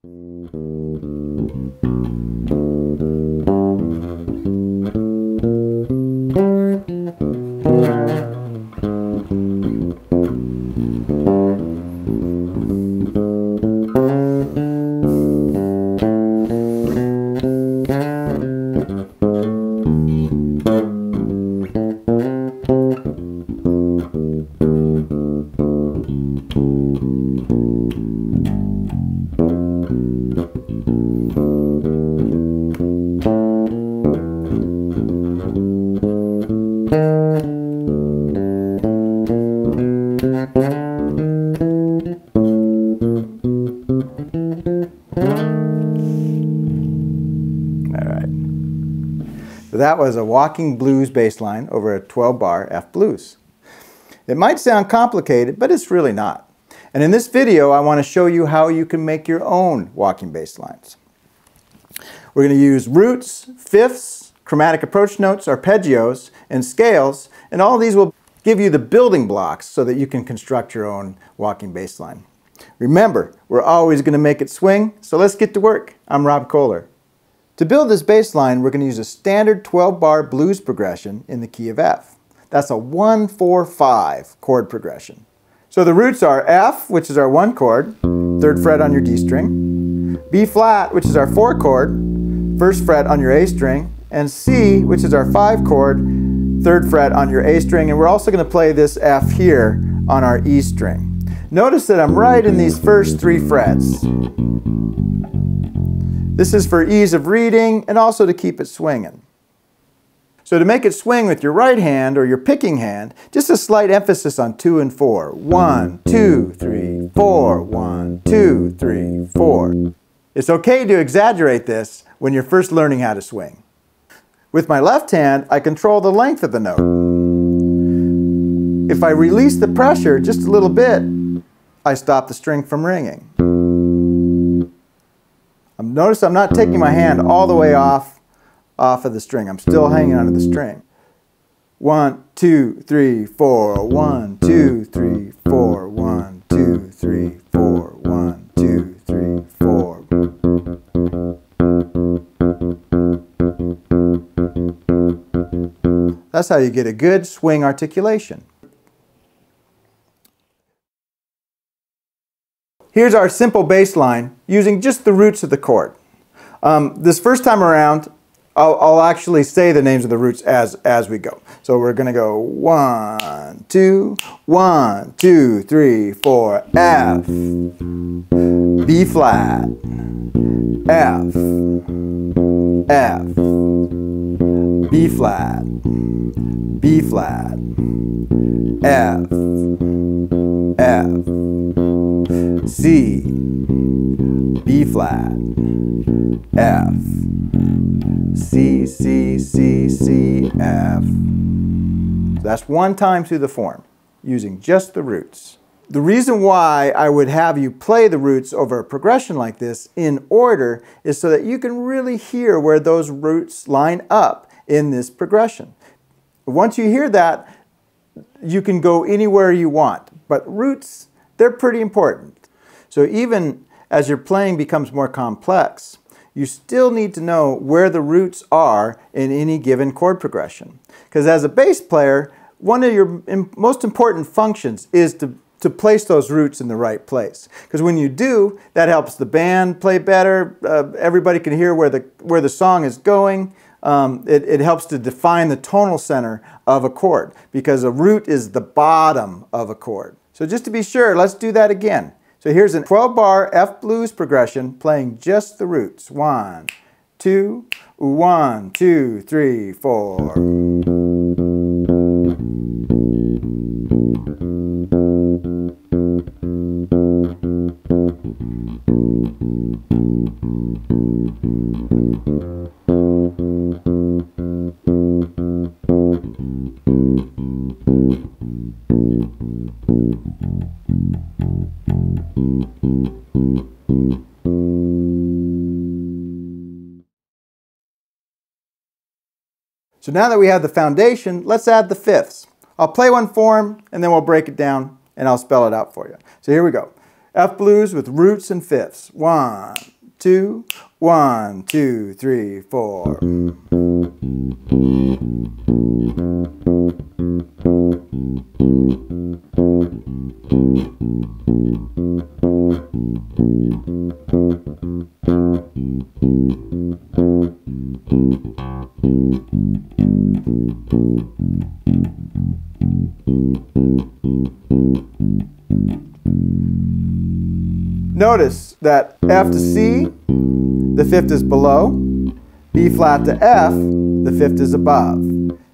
So that was a walking blues bass line over a 12-bar F blues. It might sound complicated, but it's really not. And in this video, I want to show you how you can make your own walking bass lines. We're going to use roots, fifths, chromatic approach notes, arpeggios, and scales, and all these will give you the building blocks so that you can construct your own walking bass line. Remember, we're always going to make it swing, so let's get to work. I'm Rob Kohler. To build this bass line, we're going to use a standard 12-bar blues progression in the key of F. That's a 1-4-5 chord progression. So the roots are F, which is our 1 chord, 3rd fret on your D string, B flat, which is our 4 chord, 1st fret on your A string, and C, which is our 5 chord, 3rd fret on your A string, and we're also going to play this F here on our E string. Notice that I'm right in these first 3 frets. This is for ease of reading and also to keep it swinging. So to make it swing with your right hand or your picking hand, just a slight emphasis on 2 and 4. 1, 2, 3, 4, 1, 2, 3, 4. It's okay to exaggerate this when you're first learning how to swing. With my left hand, I control the length of the note. If I release the pressure just a little bit, I stop the string from ringing. Notice I'm not taking my hand all the way off of the string. I'm still hanging onto the string. 1, 2, 3, 4. 1, 2, 3, 4. 1, 2, 3, 4. 1, 2, 3, 4. That's how you get a good swing articulation. Here's our simple bass line using just the roots of the chord. This first time around, I'll actually say the names of the roots as we go. So we're going to go 1, 2, 1, 2, 3, 4, F, B flat, F, F, B flat, B flat, F, F, C, B flat, F, C, C, C, C, F. That's one time through the form, using just the roots. The reason why I would have you play the roots over a progression like this in order is so that you can really hear where those roots line up in this progression. Once you hear that, you can go anywhere you want. But roots, they're pretty important. So even as your playing becomes more complex, you still need to know where the roots are in any given chord progression. Because as a bass player, one of your most important functions is to place those roots in the right place. Because when you do, that helps the band play better. Everybody can hear where the song is going. It helps to define the tonal center of a chord, because a root is the bottom of a chord. So just to be sure, let's do that again. So here's a 12-bar F blues progression playing just the roots. 1, 2, 1, 2, 3, 4. So now that we have the foundation, let's add the fifths. I'll play one for them, and then we'll break it down, and I'll spell it out for you. So here we go. F blues with roots and fifths. 1, 2, 1, 2, 3, 4. Notice that F to C, the fifth is below. B flat to F, the fifth is above.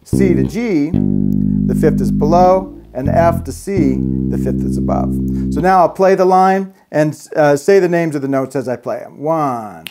C to G, the fifth is below. And F to C, the fifth is above. So now I'll play the line and say the names of the notes as I play them. 1,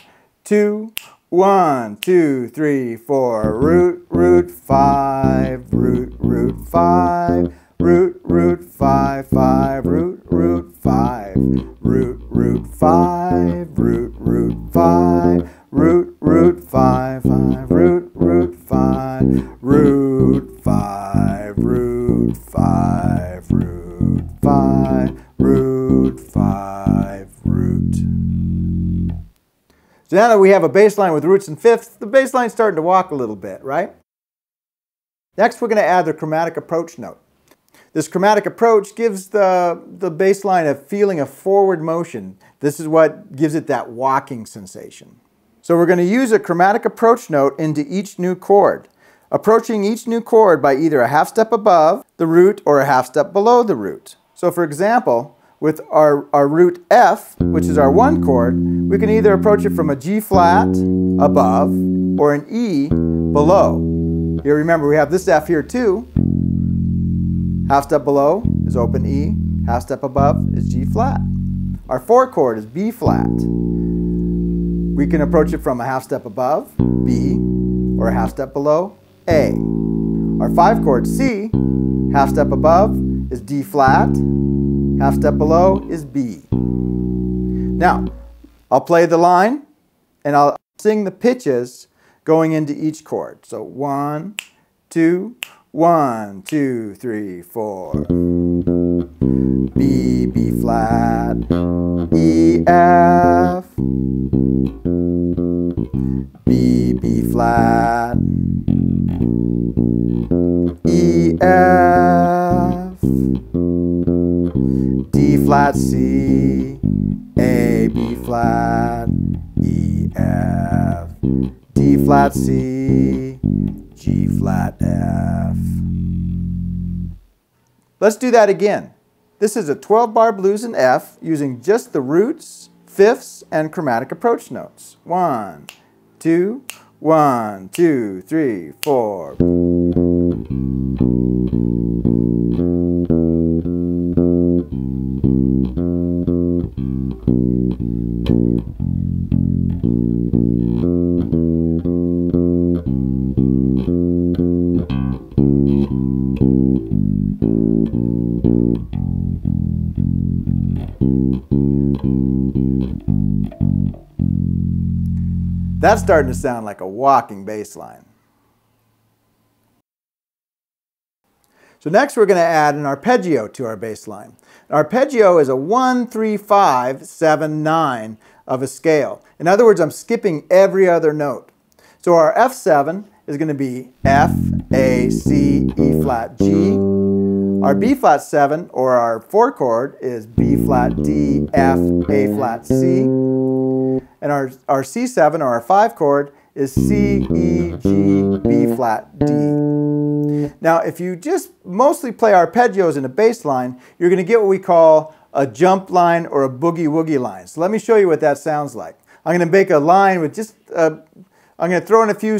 2, 1, 2, 3, 4. Root, root, 5. Root, root, 5. Root, root, 5, 5. Root, root, 5. Root, root, 5. Root, root, 5. Root, root, 5, 5. Root, root, 5. Root, 5. Root, 5. Root, 5. Root, 5. Root. So now that we have a bass line with roots and fifths, the bass line's starting to walk a little bit, right? Next, we're going to add the chromatic approach note. This chromatic approach gives the bass line a feeling of forward motion. This is what gives it that walking sensation. So we're going to use a chromatic approach note into each new chord, approaching each new chord by either a half step above the root or a half step below the root. So for example, with our root F, which is our 1 chord, we can either approach it from a G flat above or an E below. Here remember we have this F here too. Half step below is open E, half step above is G flat. Our 4 chord is B flat. We can approach it from a half step above, B, or a half step below, A. Our 5 chord, C, half step above is D flat, half step below is B. Now, I'll play the line and I'll sing the pitches going into each chord. So 1, 2, 1, 2, 3, 4. B, B flat, E, F. B, B flat, E, F. D flat, C, A, B flat, E, F. D flat, C, G flat, F. Let's do that again. This is a 12-bar blues in F using just the roots, fifths, and chromatic approach notes. 1, 2, 1, 2, 3, 4. That's starting to sound like a walking bass line. So next we're going to add an arpeggio to our bass line. An arpeggio is a 1, 3, 5, 7, 9 of a scale. In other words, I'm skipping every other note. So our F7 is going to be F, A, C, E flat, G. Our B flat 7, or our 4 chord, is B flat, D, F, A flat, C. And our C7, or our 5 chord, is C, E, G, B flat, D. Now, if you just mostly play arpeggios in a bass line, you're going to get what we call a jump line or a boogie-woogie line. So let me show you what that sounds like. I'm going to make a line with just, I'm going to throw in a few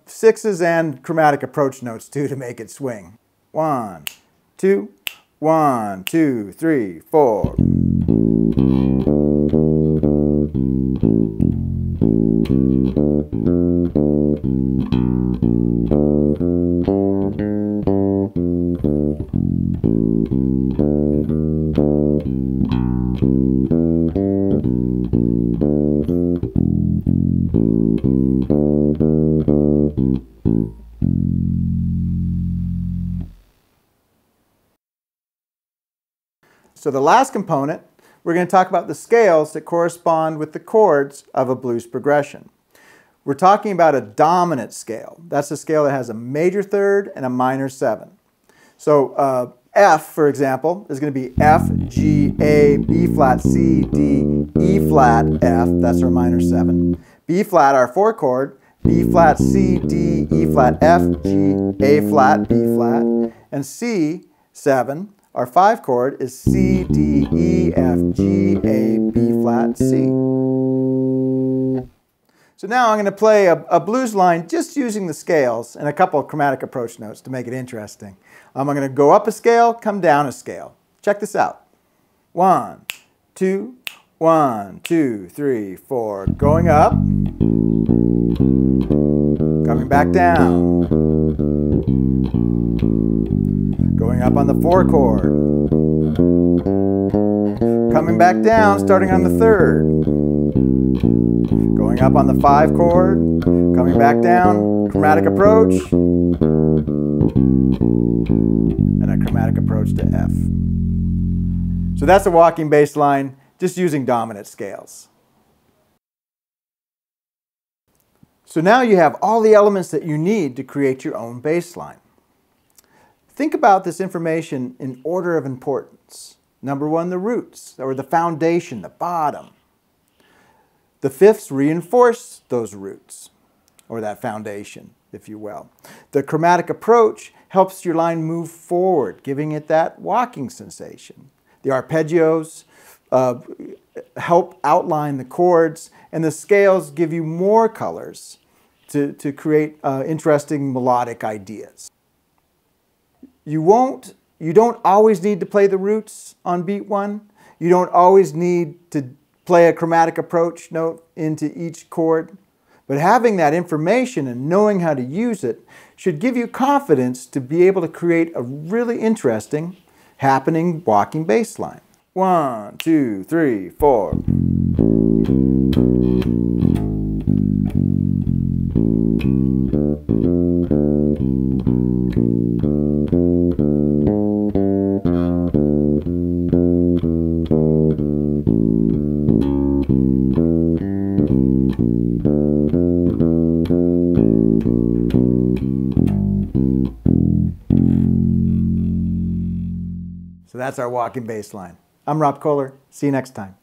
sixes and chromatic approach notes too to make it swing. 1, 2, 1, 2, 3, 4. So the last component, we're going to talk about the scales that correspond with the chords of a blues progression. We're talking about a dominant scale. That's a scale that has a major third and a minor 7. So F, for example, is going to be F, G, A, B flat, C, D, E flat, F. That's our minor 7. B flat, our 4 chord. B flat, C, D, E flat, F, G, A flat, B flat. And C, 7, our 5 chord is C, D, E, F, G, A, B flat, C. So now I'm going to play a blues line just using the scales and a couple of chromatic approach notes to make it interesting. I'm going to go up a scale, come down a scale. Check this out. 1, 2, 1, 2, 3, 4. Going up. Coming back down. Going up on the 4 chord. Coming back down, starting on the 3rd. Going up on the 5 chord, coming back down, chromatic approach, and a chromatic approach to F. So that's a walking bass line, just using dominant scales. So now you have all the elements that you need to create your own bass line. Think about this information in order of importance. Number 1, the roots, or the foundation, the bottom. The fifths reinforce those roots, or that foundation, if you will. The chromatic approach helps your line move forward, giving it that walking sensation. The arpeggios help outline the chords, and the scales give you more colors to create interesting melodic ideas. You don't always need to play the roots on beat 1. You don't always need to play a chromatic approach note into each chord. But having that information and knowing how to use it should give you confidence to be able to create a really interesting, happening walking bass line. 1, 2, 3, 4. So that's our walking bass line. I'm Rob Kohler. See you next time.